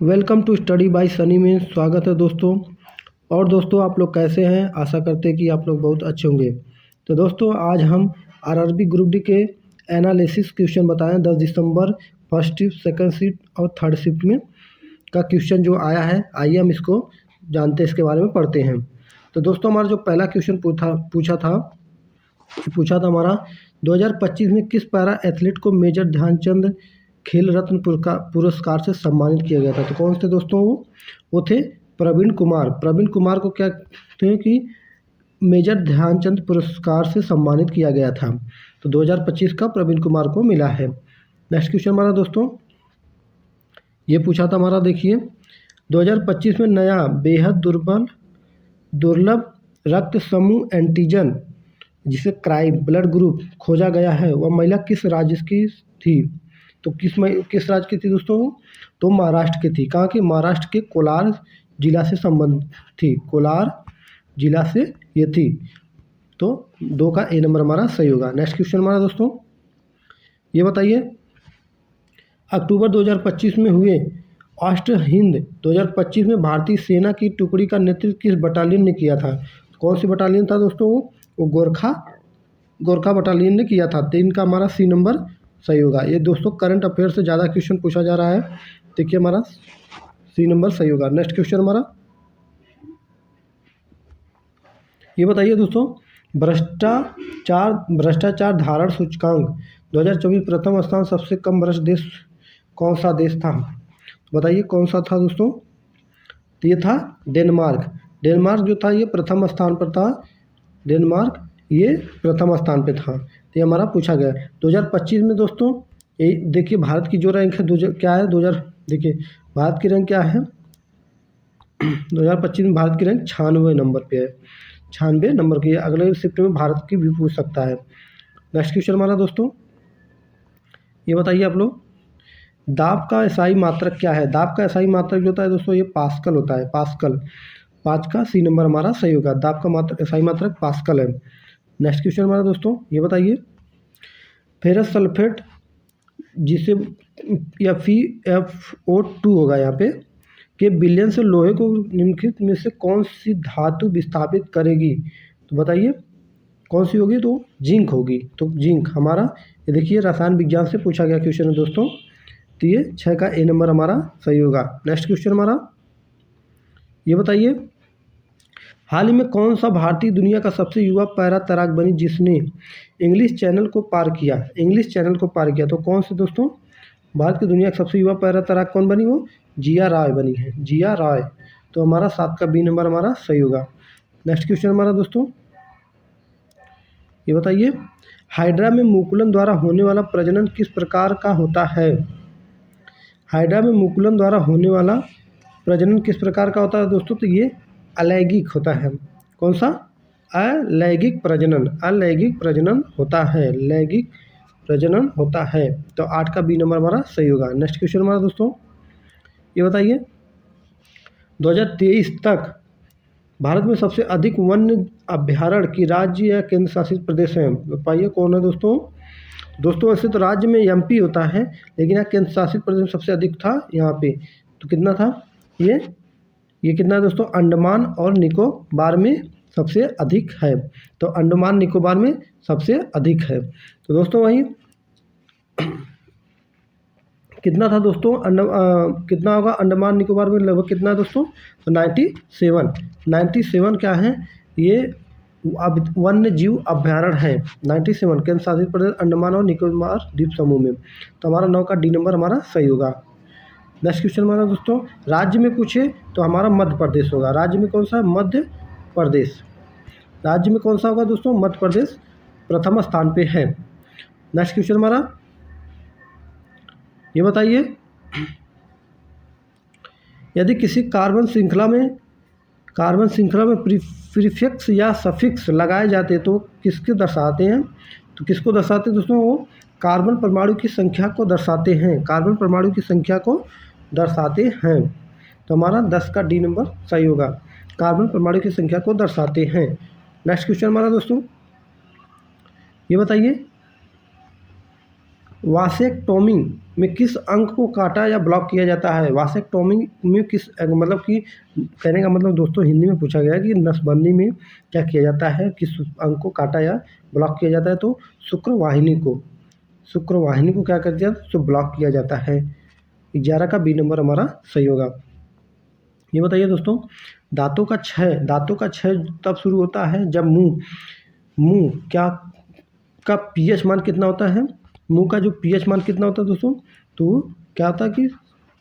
Welcome to study by Sunny में स्वागत है दोस्तों। और दोस्तों आप लोग कैसे हैं? आशा करते हैं कि आप लोग बहुत अच्छे होंगे। तो दोस्तों आज हम आरआरबी ग्रुप डी के एनालिसिस क्वेश्चन बताएं 10 दिसंबर फर्स्ट शिफ्ट, सेकंड शिफ्ट और थर्ड शिफ्ट में का क्वेश्चन जो आया है, आइए हम इसको जानते हैं, इसके बारे में पढ़ते हैं। तो दोस्तों हमारा जो पहला क्वेश्चन पूछा था हमारा 2025 में किस पैरा एथलीट को मेजर ध्यानचंद खेल रत्न पुरस्कार से सम्मानित किया गया था? तो कौन थे दोस्तों? वो थे प्रवीण कुमार। प्रवीण कुमार को क्या कहते हैं कि मेजर ध्यानचंद पुरस्कार से सम्मानित किया गया था। तो 2025 का प्रवीण कुमार को मिला है। नेक्स्ट क्वेश्चन हमारा दोस्तों ये पूछा था हमारा, देखिए 2025 में नया बेहद दुर्लभ रक्त समूह एंटीजन जिसे क्राई ब्लड ग्रुप खोजा गया है, वह महिला किस राज्य की थी? तो किस राज्य की थी दोस्तों? तो महाराष्ट्र की थी। कहाँ की? महाराष्ट्र के कोलार जिला से संबंधित थी। कोलार जिला से ये थी। तो 2 का ए नंबर हमारा सही होगा। नेक्स्ट क्वेश्चन हमारा दोस्तों ये बताइए, अक्टूबर 2025 में हुए अष्ट हिंद 2025 में भारतीय सेना की टुकड़ी का नेतृत्व किस बटालियन ने किया था? कौन सी बटालियन था दोस्तों? वो गोरखा बटालियन ने किया था। 3 का हमारा सी नंबर सही होगा। ये दोस्तों करंट अफेयर से ज़्यादा क्वेश्चन पूछा जा रहा है। देखिए हमारा सी नंबर सही होगा। नेक्स्ट क्वेश्चन हमारा ये बताइए दोस्तों, भ्रष्टाचार धारण सूचकांक 2024 प्रथम स्थान सबसे कम भ्रष्ट देश कौन सा देश था? बताइए कौन सा था दोस्तों? तो ये था डेनमार्क। डेनमार्क जो था ये प्रथम स्थान पर था। डेनमार्क ये प्रथम स्थान पे था। तो ये हमारा पूछा गया 2025 में दोस्तों। ये देखिए भारत की जो रैंक है क्या है? देखिए भारत की रैंक क्या है? 2025 में भारत की रैंक 96 नंबर पे है। 96 नंबर की है। अगले शिफ्ट में भारत की भी पूछ सकता है। नेक्स्ट क्वेश्चन हमारा दोस्तों ये बताइए आप लोग, दाब का एसआई मात्रक क्या है? दाब का एसआई मात्रक जो होता है दोस्तों ये पास्कल होता है। पास्कल। 5 का सी नंबर हमारा सही होगा। दाब का एसआई मात्रक पास्कल है। नेक्स्ट क्वेश्चन हमारा दोस्तों ये बताइए, फेरस सल्फेट जिसे FeFO2 होगा यहाँ पे, के विलयन से लोहे को निम्नलिखित में से कौन सी धातु विस्थापित करेगी? तो बताइए कौन सी होगी? तो जिंक होगी। तो जिंक हमारा ये देखिए रसायन विज्ञान से पूछा गया क्वेश्चन है दोस्तों। तो ये 6 का ए नंबर हमारा सही होगा। नेक्स्ट क्वेश्चन हमारा ये बताइए, हाल ही में कौन सा भारतीय दुनिया का सबसे युवा पैरा तैराक बनी जिसने इंग्लिश चैनल को पार किया? इंग्लिश चैनल को पार किया। तो कौन से दोस्तों? भारत की दुनिया की सबसे युवा पैरा तैराक कौन बनी? वो जिया राय बनी है। जिया राय। तो हमारा 7 का बी नंबर हमारा सही होगा। नेक्स्ट क्वेश्चन हमारा दोस्तों ये बताइए, हाइड्रा में मुकुलन द्वारा होने वाला प्रजनन किस प्रकार का होता है? हाइड्रा में मुकुलन द्वारा होने वाला प्रजनन किस प्रकार का होता है दोस्तों? तो ये अलैंगिक होता है। कौन सा? अलैंगिक प्रजनन। अलैंगिक प्रजनन होता है। लैंगिक प्रजनन होता है। तो 8 का बी नंबर हमारा सही होगा। नेक्स्ट क्वेश्चन हमारा दोस्तों ये बताइए, 2023 तक भारत में सबसे अधिक वन्य अभ्यारण्य की राज्य या केंद्र शासित प्रदेश है? बताइए कौन है दोस्तों? दोस्तों वैसे तो राज्य में एमपी होता है, लेकिन यहाँ केंद्र शासित प्रदेश सबसे अधिक था यहाँ पे। तो कितना था? ये कितना है दोस्तों? अंडमान और निकोबार में सबसे अधिक है। तो अंडमान निकोबार में सबसे अधिक है। तो दोस्तों वही कितना था दोस्तों? कितना होगा अंडमान निकोबार में? लगभग कितना है दोस्तों? तो 97 क्या है? ये अब वन्य जीव अभ्यारण्य है। 97 केंद्र शासित प्रदेश अंडमान और निकोबार द्वीप समूह में। तो हमारा 9 का डी नंबर हमारा सही होगा। नेक्स्ट क्वेश्चन हमारा दोस्तों, राज्य में पूछे तो हमारा मध्य प्रदेश होगा। राज्य में कौन सा है? मध्य प्रदेश। राज्य में कौन सा होगा दोस्तों? मध्य प्रदेश प्रथम स्थान पे है। नेक्स्ट क्वेश्चन हमारा ये बताइए, यदि किसी कार्बन श्रृंखला में प्रीफिक्स या सफिक्स लगाए जाते तो किसके दर्शाते हैं? तो किसको दर्शाते हैं दोस्तों? वो कार्बन परमाणु की संख्या को दर्शाते हैं। कार्बन परमाणु की संख्या को दर्शाते हैं। तो हमारा 10 का डी नंबर सही होगा। कार्बन परमाणु की संख्या को दर्शाते हैं। नेक्स्ट क्वेश्चन हमारा दोस्तों ये बताइए, वासेक्टोमी में किस अंग को काटा या ब्लॉक किया जाता है? वासेक्टोमी में किस मतलब कि कहने का मतलब दोस्तों हिंदी में पूछा गया है कि नसबंदी में क्या किया जाता है, किस अंग को काटा या ब्लॉक किया जाता है? तो शुक्रवाहिनी को क्या कर दिया तो ब्लॉक किया जाता है। 11 का बी नंबर हमारा सही होगा। ये बताइए दोस्तों, दांतों का क्षय तब शुरू होता है जब मुंह क्या का पीएच मान कितना होता है? मुंह का जो पीएच मान कितना होता है दोस्तों? तो क्या होता है कि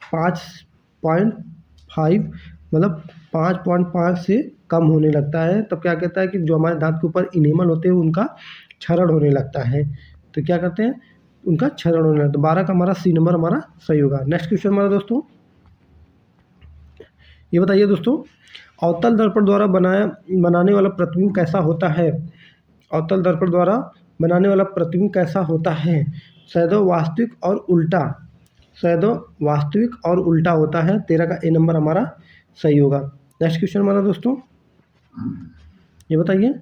5.5 मतलब 5.5 से कम होने लगता है, तब क्या कहता है कि जो हमारे दांत के ऊपर इनेमल होते हैं उनका क्षरण होने लगता है। तो क्या करते हैं, उनका क्षरण होने लगता है। तो 12 का हमारा सी नंबर हमारा सही होगा। नेक्स्ट क्वेश्चन हमारा दोस्तों, ये बताइए दोस्तों, अवतल दर्पण द्वारा बनाने वाला प्रतिबिंब कैसा होता है? अवतल दर्पण द्वारा बनाने वाला प्रतिबिंब कैसा होता है? सदैव वास्तविक और उल्टा होता है। 13 का ए नंबर हमारा सही होगा। नेक्स्ट क्वेश्चन हमारा दोस्तों, ये बताइए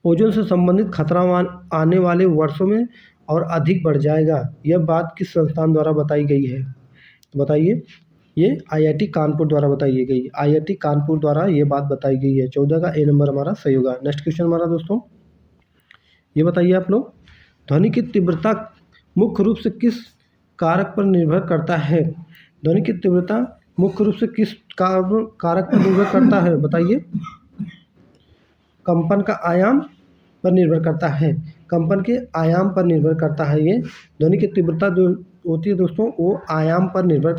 ओजोन से संबंधित खतरा आने वाले वर्षों में और अधिक बढ़ जाएगा, यह बात किस संस्थान द्वारा बताई गई है? तो बताइए, ये आईआईटी कानपुर द्वारा बताई गई। आईआईटी कानपुर द्वारा ये बात बताई गई है। 14 का ए नंबर हमारा सही होगा। नेक्स्ट क्वेश्चन हमारा दोस्तों, ये बताइए आप लोग, ध्वनि की तीव्रता मुख्य रूप से किस कारक पर निर्भर करता है? ध्वनि की तीव्रता मुख्य रूप से किस कारक पर निर्भर करता है? बताइए। कंपन का आयाम पर निर्भर करता है। कंपन के आयाम पर निर्भर करता है। ये ध्वनि की तीव्रता जो होती है दोस्तों, वो आयाम पर निर्भर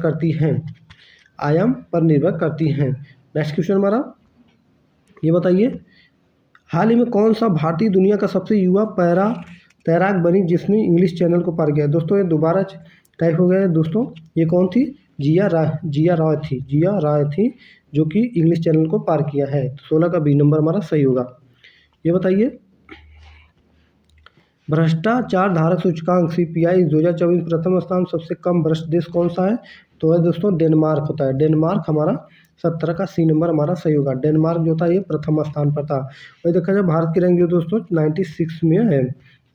करती हैं। नेक्स्ट क्वेश्चन हमारा, ये बताइए, हाल ही में कौन सा भारतीय दुनिया का सबसे युवा तैराक बनी जिसने इंग्लिश चैनल को पार किया? दोस्तों ये दोबारा टाइप हो गया है दोस्तों। ये कौन थी? जिया राय थी जो कि इंग्लिश चैनल को पार किया है। 16 का बी नंबर हमारा सही होगा। ये बताइए, भ्रष्टाचार धारक सूचकांक CPI 2024 प्रथम स्थान सबसे कम भ्रष्ट देश कौन सा है? तो है दोस्तों डेनमार्क होता है। डेनमार्क हमारा 17 का सी नंबर हमारा सही होगा। डेनमार्क जो था ये प्रथम स्थान पर था। वही देखा जाए भारत की रैंक जो दोस्तों 96 में है।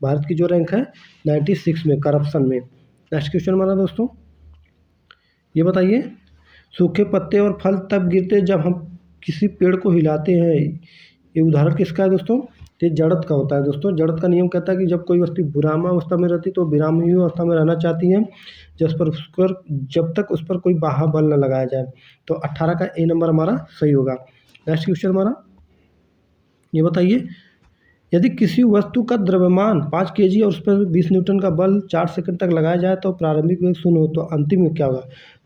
भारत की जो रैंक है 96 में करप्शन में। नेक्स्ट क्वेश्चन हमारा दोस्तों, ये बताइए, सूखे पत्ते और फल तब गिरते जब हम किसी पेड़ को हिलाते हैं। ये उदाहरण किसका है दोस्तों? ये जड़त का होता है दोस्तों। जड़त का नियम कहता है कि जब कोई वस्तु विरामावस्था में रहती तो विरामी अवस्था में रहना चाहती है जब तक उस पर कोई बाह्य बल न लगाया जाए। तो 18 का ए नंबर हमारा सही होगा। नेक्स्ट क्वेश्चन हमारा, ये बताइए, यदि किसी वस्तु का द्रव्यमान 5 kg और उस पर 20 न्यूटन का बल 4 सेकंड तक लगाया जाए तो प्रारंभिक वेग 0 हो, तो अंतिम वेग क्या होगा?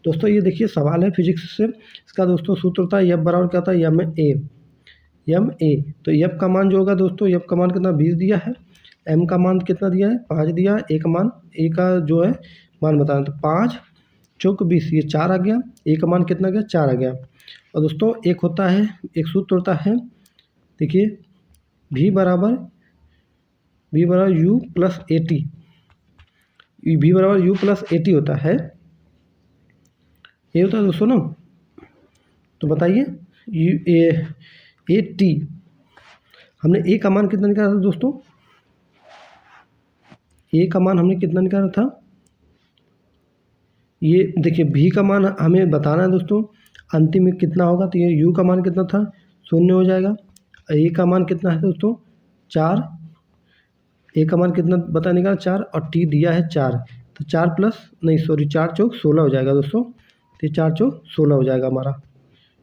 दोस्तों ये देखिए सवाल है फिजिक्स से। इसका दोस्तों सूत्र होता है एफ बराबर क्या होता है? M A. तो एफ का मान जो होगा दोस्तों, एफ का मान कितना 20 दिया है, एम का मान कितना दिया है 5 दिया है, ए का जो है मान बताना। तो 5 चौक 20, ये 4 आ गया। ए का मान कितना गया? 4 आ गया। और दोस्तों एक सूत्र होता है, देखिए V बराबर U प्लस AT होता है। ये होता है दोस्तों ना। तो बताइए AT हमने ए का मान कितना निकाला था दोस्तों? ए का मान हमने कितना निकाला था? ये देखिए भी का मान हमें बताना है दोस्तों, अंतिम में कितना होगा। तो ये यू का मान कितना था? 0 हो जाएगा। ए का मान कितना है दोस्तों? 4। ए का मान कितना बता निकाला? 4 और टी दिया है 4। तो 4 चौक 16 हो जाएगा दोस्तों। तो 4 चौक 16 हो जाएगा हमारा।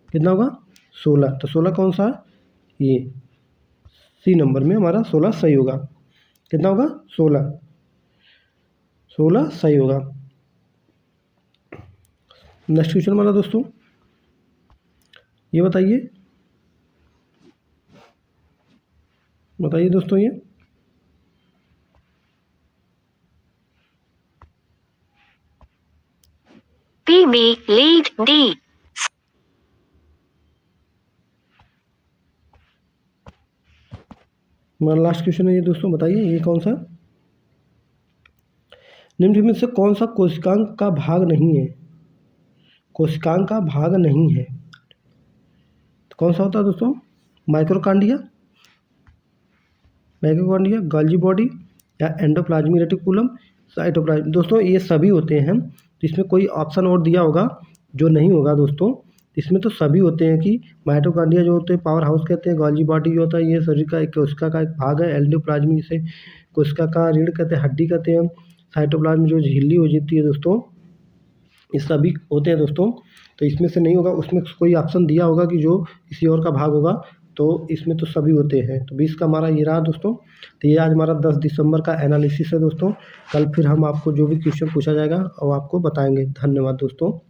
कितना होगा? 16। तो 16 कौन सा है? ये सी नंबर में हमारा 16 सही होगा। कितना होगा? 16 सही होगा। नेक्स्ट क्वेश्चन हमारा दोस्तों, ये बताइए दोस्तों, ये PB लीड D। हमारा लास्ट क्वेश्चन है ये दोस्तों, बताइए ये कौन सा निम्न में से कौन सा कोशिकांग का भाग नहीं है? कोशिकांग का भाग नहीं है तो कौन सा होता है दोस्तों? माइक्रोकांडिया, माइटोकॉन्ड्रिया, गोल्गी बॉडी या एंडोप्लाज्मिक रेटिकुलम, साइटोप्लाज्म। दोस्तों ये सभी होते हैं, तो इसमें कोई ऑप्शन और दिया होगा जो नहीं होगा दोस्तों। इसमें तो सभी होते हैं कि माइटोकॉन्ड्रिया जो होते हैं पावर हाउस कहते हैं, गोल्गी बॉडी जो होता है ये शरीर का एक कोशिका का एक भाग है, एंडोप्लाज्म इसे कोशिका का रीढ़ कहते हैं, हड्डी कहते हैं, साइटोप्लाज्म जो झिल्ली हो जाती है दोस्तों, ये सभी होते हैं दोस्तों। तो इसमें से नहीं होगा, उसमें कोई ऑप्शन दिया होगा कि जो किसी और का भाग होगा, तो इसमें तो सभी होते हैं। तो 20 का हमारा ये रहा दोस्तों। तो ये आज हमारा 10 दिसंबर का एनालिसिस है दोस्तों। कल फिर हम आपको जो भी क्वेश्चन पूछा जाएगा वो आपको बताएंगे। धन्यवाद दोस्तों।